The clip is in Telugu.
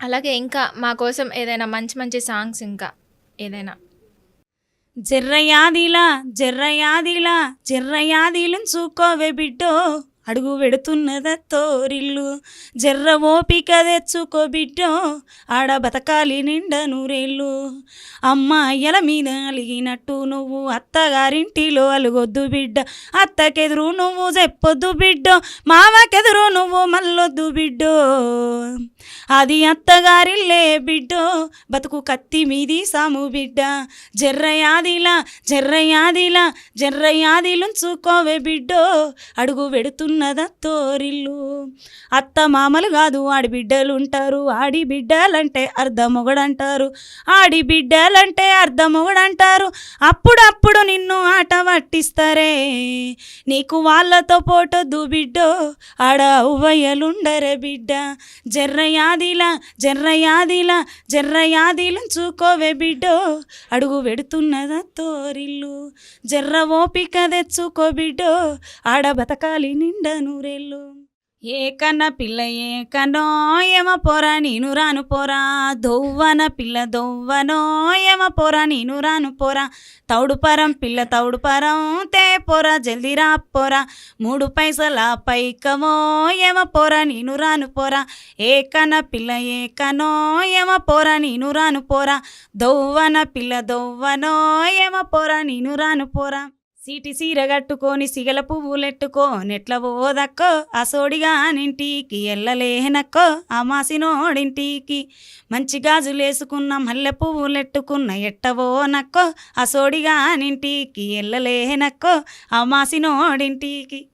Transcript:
అలాగే ఇంకా మా కోసం ఏదైనా మంచి మంచి సాంగ్స్ ఇంకా ఏదైనా. జర్రయాదిలా జర్రయాదిలా జర్రయాదిలను చూకోవే బిడ్డో, అడుగు పెడుతున్నద తోరిల్లు. జర్ర ఓపిక తెచ్చుకో బిడ్డో, ఆడ బతకాలి నిండా నూరేళ్ళు. అమ్మాయిల మీద అలిగినట్టు నువ్వు అత్తగారింటిలో అలుగొద్దు బిడ్డ. అత్తకెదురు నువ్వు చెప్పొద్దు బిడ్డో, మామకెదురు నువ్వు మల్లొద్దు బిడ్డో. అది అత్తగారిల్లే బిడ్డో, బతుకు కత్తి మీది సాము బిడ్డ. జర్రయాదిలా జర్రయాదిలా జర్రయాదిలుంచుకోవే బిడ్డో, అడుగు పెడుతున్నద తోరిల్లు. అత్త మామలు కాదు ఆడి బిడ్డలుంటారు, ఆడి బిడ్డలంటే అర్ధమొగడంటారు, ఆడి బిడ్డలంటే అర్ధమొగడంటారు. అప్పుడప్పుడు నిన్ను ఆట పట్టిస్తారే, నీకు వాళ్ళతో పోటొద్దు బిడ్డో, ఆడ ఉవ్వయ్యలుండరే బిడ్డ. జర్రయాదిలా జర్రయాదిలా జర్రయాదిలుంచుకోవే బిడ్డో, అడుగు పెడుతున్నద తోరిల్లు. జర్ర ఓపిక తెచ్చుకో బిడ్డో, ఆడ బతకాలి నిండా నూరేళ్ళు. ఏ కన్న పిల్ల ఏ కన్నో ఏమ పోరా నేను రాను పోరా, దొవ్వన పిల్ల దొవ్వనో ఏమ పోరా నేను రాను పోరా. తౌడుపరం పిల్ల తౌడుపరం తే పోరా జల్దీ రా పోరా, 3 పైసల పైకమో ఏమ పోరా నేను రాను పోరా. ఏ కన్న పిల్ల ఏ కన్నో ఏమ పోరా నేను రాను పోరా, దొవ్వన పిల్ల దొవ్వనో ఏమ పోరా నేను రాను పోరా. సీటి సీర కట్టుకొని సిగల పువ్వులెట్టుకో నెట్ల పోదక్కో, అసోడిగా నింటికి ఎల్లలేనక్కో అమాసినోడింటికి. మంచి గాజులేసుకున్న మల్లె పువ్వులెట్టుకున్న ఎట్టవోనక్కో, అసోడిగా నింటికి ఎల్లలేనక్కో అమాసినోడింటికి.